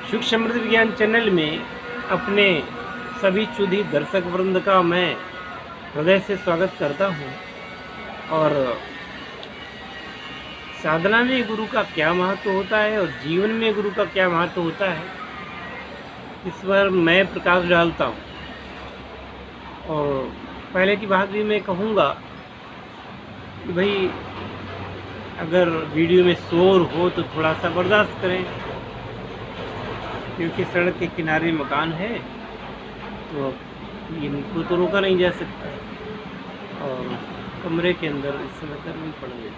सुख समृद्धि विज्ञान चैनल में अपने सभी चुधी दर्शक वृंद का मैं हृदय से स्वागत करता हूं। और साधना में गुरु का क्या महत्व होता है और जीवन में गुरु का क्या महत्व होता है, इस पर मैं प्रकाश डालता हूं। और पहले की बात भी मैं कहूँगा कि भाई अगर वीडियो में शोर हो तो थोड़ा सा बर्दाश्त करें, क्योंकि सड़क के किनारे मकान है तो इनको तो रोका नहीं जा सकता और कमरे के अंदर इस समय करनी पड़ेगी।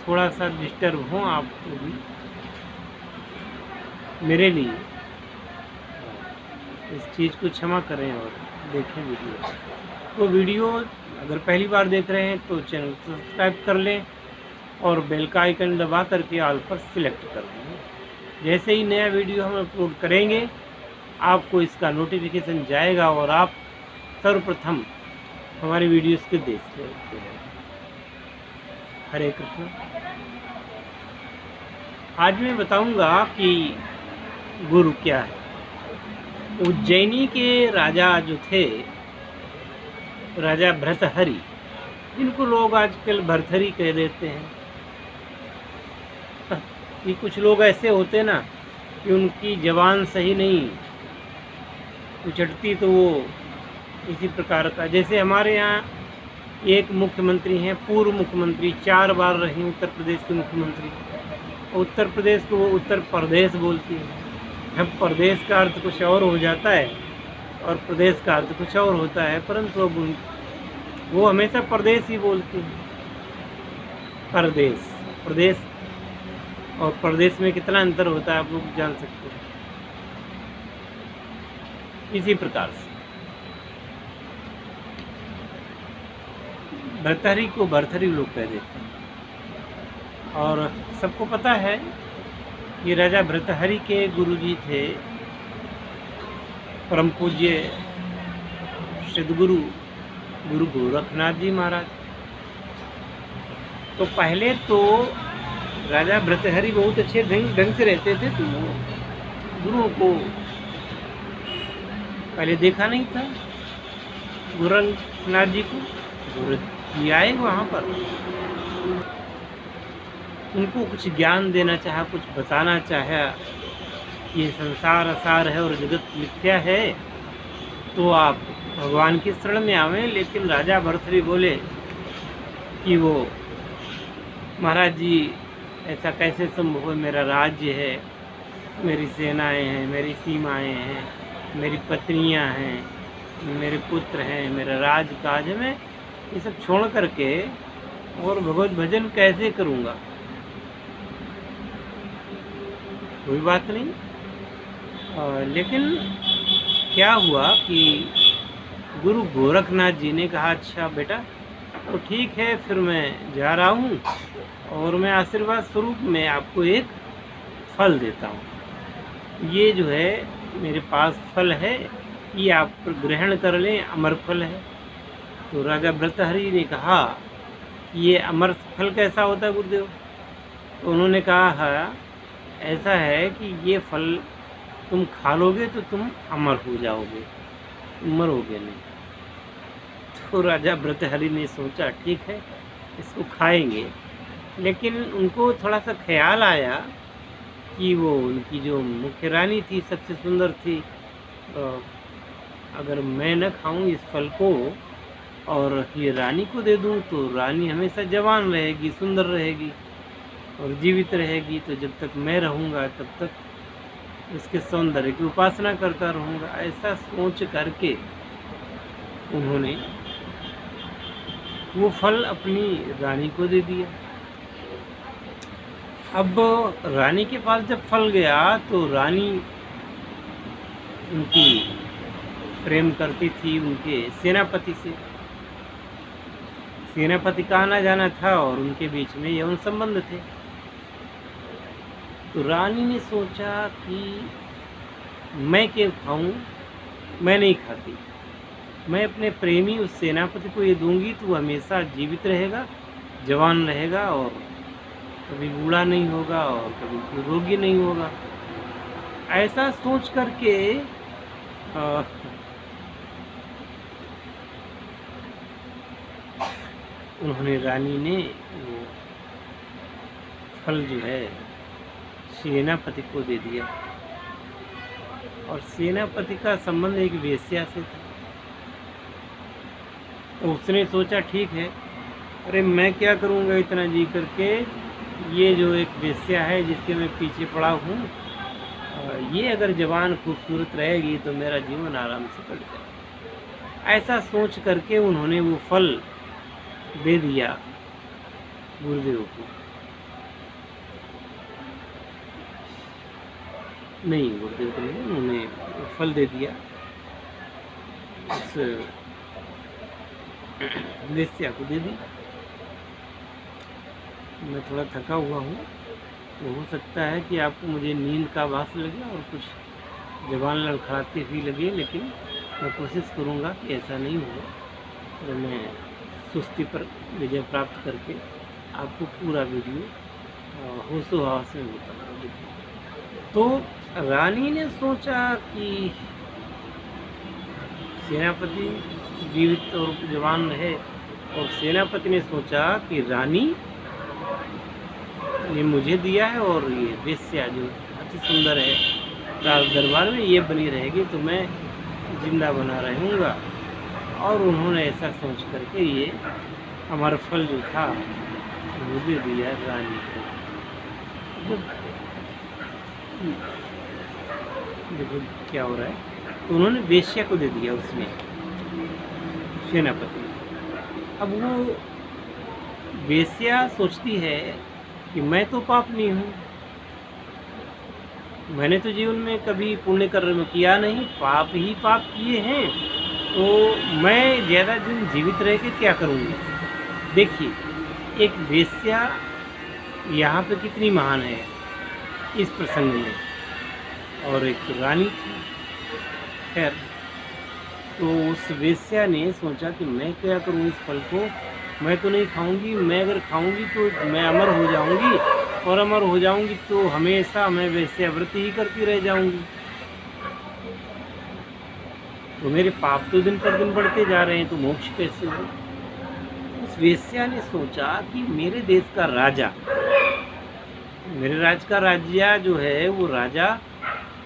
थोड़ा सा डिस्टर्ब हो आप तो भी मेरे लिए इस चीज़ को क्षमा करें और देखें वीडियो। तो वीडियो अगर पहली बार देख रहे हैं तो चैनल सब्सक्राइब कर लें और बेल का आइकन दबा करके ऑल पर सिलेक्ट कर दें। जैसे ही नया वीडियो हम अपलोड करेंगे आपको इसका नोटिफिकेशन जाएगा और आप सर्वप्रथम हमारे वीडियोस को देख सकते हैं। हरे कृष्ण। आज मैं बताऊंगा कि गुरु क्या है। उज्जैनी के राजा जो थे, राजा भर्तहरि, जिनको लोग आजकल भर्तहरि कह देते हैं, कि कुछ लोग ऐसे होते ना कि उनकी ज़बान सही नहीं उचटती, तो वो इसी प्रकार का, जैसे हमारे यहाँ एक मुख्यमंत्री हैं, पूर्व मुख्यमंत्री, 4 बार रही उत्तर प्रदेश के मुख्यमंत्री। उत्तर प्रदेश को वो उत्तर प्रदेश बोलती है। अब प्रदेश का अर्थ कुछ और हो जाता है और प्रदेश का अर्थ कुछ और होता है, परंतु अब वो हमेशा प्रदेश ही बोलती है। प्रदेश प्रदेश और प्रदेश में कितना अंतर होता है आप लोग जान सकते हैं। इसी प्रकार से भर्तहरि को भर्तहरि लोग कह देते हैं। और सबको पता है कि राजा भर्तहरि के गुरुजी थे परम पूज्य सद्गुरु गुरु गोरखनाथ जी महाराज। तो पहले तो राजा भर्तहरि बहुत अच्छे ढंग से रहते थे, तो गुरुओं को पहले देखा नहीं था। गोरखनाथ जी को गुरु जी आए वहाँ पर, उनको कुछ ज्ञान देना चाहा, कुछ बताना चाहा, ये संसार असार है और जगत मिथ्या है, तो आप भगवान की शरण में आवें। लेकिन राजा भर्तहरि बोले कि वो महाराज जी ऐसा कैसे संभव है, मेरा राज्य है, मेरी सेनाएं हैं, मेरी सीमाएं हैं, मेरी पत्नियां हैं, मेरे पुत्र हैं, मेरा राजकाज है, मैं ये सब छोड़ करके और भगवत भजन कैसे करूँगा। कोई बात नहीं। लेकिन क्या हुआ कि गुरु गोरखनाथ जी ने कहा, अच्छा बेटा तो ठीक है, फिर मैं जा रहा हूँ और मैं आशीर्वाद स्वरूप में आपको एक फल देता हूँ। ये जो है मेरे पास फल है, ये आप ग्रहण कर लें, अमर फल है। तो राजा भर्तहरि ने कहा ये अमर फल कैसा होता है गुरुदेव? तो उन्होंने कहा ऐसा है कि ये फल तुम खा लोगे तो तुम अमर हो जाओगे, मरोगे नहीं। तो राजा भर्तहरि ने सोचा ठीक है इसको खाएंगे, लेकिन उनको थोड़ा सा ख्याल आया कि वो उनकी जो मुख्य रानी थी, सबसे सुंदर थी, अगर मैं न खाऊं इस फल को और ये रानी को दे दूं तो रानी हमेशा जवान रहेगी, सुंदर रहेगी और जीवित रहेगी। तो जब तक मैं रहूँगा तब तक इसके सौंदर्य की उपासना करता रहूँगा। ऐसा सोच करके उन्होंने वो फल अपनी रानी को दे दिया। अब रानी के पास जब फल गया तो रानी उनकी प्रेम करती थी उनके सेनापति से। सेनापति का आना जाना था और उनके बीच में यौन संबंध थे। तो रानी ने सोचा कि मैं क्यों खाऊं, मैं नहीं खाती, मैं अपने प्रेमी उस सेनापति को ये दूंगी तो वो हमेशा जीवित रहेगा, जवान रहेगा और कभी बूढ़ा नहीं होगा और कभी रोगी नहीं होगा। ऐसा सोच करके अ, उन्होंने रानी ने वो फल जो है सेनापति को दे दिया। और सेनापति का संबंध एक वेश्या से था। तो उसने सोचा ठीक है, अरे मैं क्या करूँगा इतना जी करके, ये जो एक वेश्या है जिसके मैं पीछे पड़ा हूँ, ये अगर जवान खूबसूरत रहेगी तो मेरा जीवन आराम से कट जाएगा। ऐसा सोच करके उन्होंने वो फल दे दिया गुरुदेव को। नहीं, गुरुदेव को नहीं, उन्होंने फल दे दिया उस वेश्या को दे दी। मैं थोड़ा थका हुआ हूँ, तो हो सकता है कि आपको मुझे नींद का आभास लगे और कुछ ज़बान लड़खड़ाती हुई लगे, लेकिन मैं कोशिश करूँगा कि ऐसा नहीं हो और मैं सुस्ती पर विजय प्राप्त करके आपको पूरा वीडियो होशो हवास में बताऊँगा। तो रानी ने सोचा कि सेनापति जीवित और जवान रहे, और सेनापति ने सोचा कि रानी ने मुझे दिया है और ये वेश्या जो अति सुंदर है राज दरबार में ये बनी रहेगी तो मैं जिंदा बना रहूँगा। और उन्होंने ऐसा सोच करके ये अमर फल जो था वो दे दिया रानी को। देखो क्या हो रहा है, तो उन्होंने वेश्या को दे दिया उसने, सेनापति। अब वो वेश्या सोचती है कि मैं तो पापनी हूँ, मैंने तो जीवन में कभी पुण्य कर्म किया नहीं, पाप ही पाप किए हैं, तो मैं ज़्यादा दिन जीवित रह के क्या करूँगी। देखिए, एक वेश्या यहाँ पे कितनी महान है इस प्रसंग में, और एक रानी थी। खैर, तो उस वेश्या ने सोचा कि मैं क्या करूँ इस फल को, मैं तो नहीं खाऊंगी, मैं अगर खाऊंगी तो मैं अमर हो जाऊंगी, और अमर हो जाऊंगी तो हमेशा मैं वेश्यावृत्ति ही करती रह जाऊंगी, तो मेरे पाप तो दिन पर दिन बढ़ते जा रहे हैं, तो मोक्ष कैसे हो। उस वेश्या ने सोचा कि मेरे देश का राजा, मेरे राज्य का राजा जो है वो राजा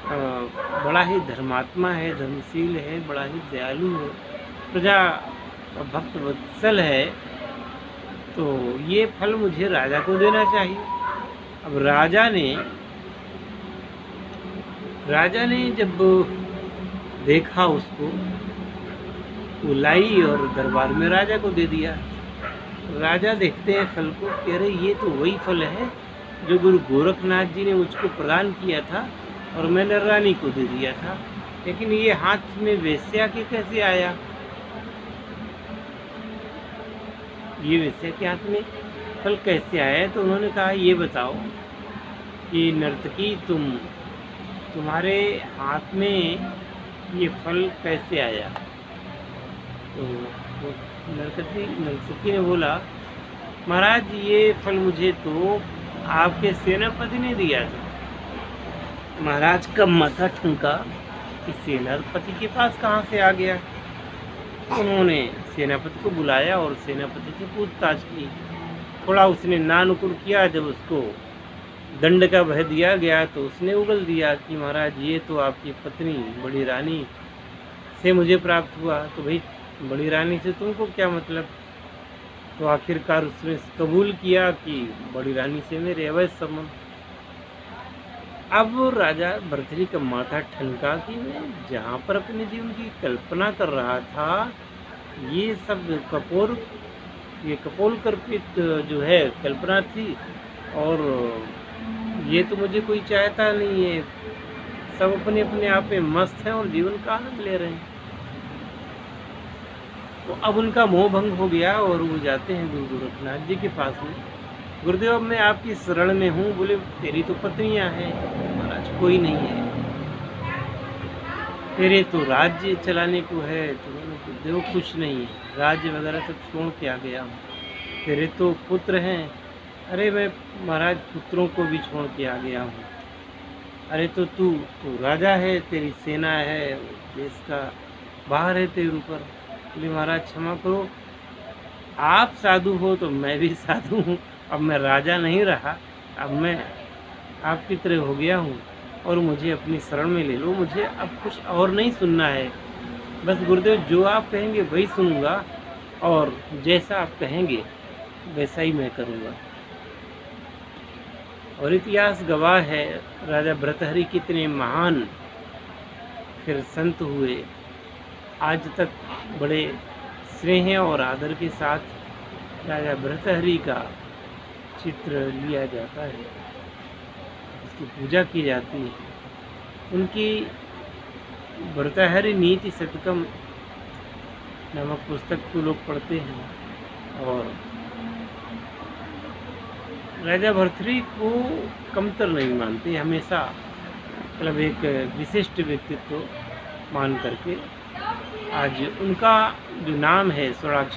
बड़ा ही धर्मात्मा है, धर्मशील है, बड़ा ही दयालु है, प्रजा भक्त वत्सल है, तो ये फल मुझे राजा को देना चाहिए। अब राजा ने जब देखा उसको, वो लाई और दरबार में राजा को दे दिया। राजा देखते हैं फल को, कह रहे ये तो वही फल है जो गुरु गोरखनाथ जी ने मुझको प्रदान किया था और मैंने रानी को दे दिया था, लेकिन ये हाथ में वेश्या के कैसे आया, ये वेश्या के हाथ में फल कैसे आया। तो उन्होंने कहा ये बताओ कि नर्तकी तुम्हारे हाथ में ये फल कैसे आया। तो नर्तकी ने बोला, महाराज ये फल मुझे तो आपके सेनापति ने दिया था। महाराज का माथा ठुमका कि सेनापति के पास कहाँ से आ गया। उन्होंने सेनापति को बुलाया और सेनापति से पूछताछ की। थोड़ा उसने नानुकुर किया, जब उसको दंड का भय दिया गया तो उसने उगल दिया कि महाराज ये तो आपकी पत्नी बड़ी रानी से मुझे प्राप्त हुआ, तो भाई बड़ी रानी से तुमको क्या मतलब। तो आखिरकार उसने कबूल किया कि बड़ी रानी से मेरे अवैध संबंध। अब राजा भर्तृहरि का माथा ठनका कि मैं जहाँ पर अपने जीवन की कल्पना कर रहा था, ये सब कपोल कल्पित जो है कल्पना थी, और ये तो मुझे कोई चाहता नहीं है, सब अपने अपने आप में मस्त हैं और जीवन का आनंद ले रहे हैं। तो अब उनका मोह भंग हो गया और वो जाते हैं गुरु गोरखनाथ जी के पास में। गुरुदेव, अब मैं आपकी शरण में हूँ। बोले तेरी तो पत्नियाँ हैं। महाराज कोई नहीं है, तेरे तो राज्य चलाने को है। तो गुरुदेव कुछ नहीं है, राज्य वगैरह सब छोड़ के आ गया हूँ। तेरे तो पुत्र हैं। अरे मैं महाराज पुत्रों को भी छोड़ के आ गया हूँ। अरे तो तू तू राजा है, तेरी सेना है, देश का बाहर है तेरे ऊपर। बोले महाराज क्षमा करो, आप साधु हो तो मैं भी साधु हूँ। अब मैं राजा नहीं रहा, अब मैं आपकी तरह हो गया हूँ और मुझे अपनी शरण में ले लो। मुझे अब कुछ और नहीं सुनना है, बस गुरुदेव जो आप कहेंगे वही सुनूंगा और जैसा आप कहेंगे वैसा ही मैं करूँगा। और इतिहास गवाह है राजा भर्तृहरि कितने महान फिर संत हुए। आज तक बड़े स्नेह और आदर के साथ राजा भर्तृहरि का चित्र लिया जाता है, उसकी पूजा की जाती है। उनकी भर्तृहरि नीति शतकम नामक पुस्तक को लोग पढ़ते हैं और राजा भर्तृहरि को कमतर नहीं मानते, हमेशा मतलब एक विशिष्ट व्यक्तित्व मान करके आज उनका जो नाम है स्वर्णाक्षर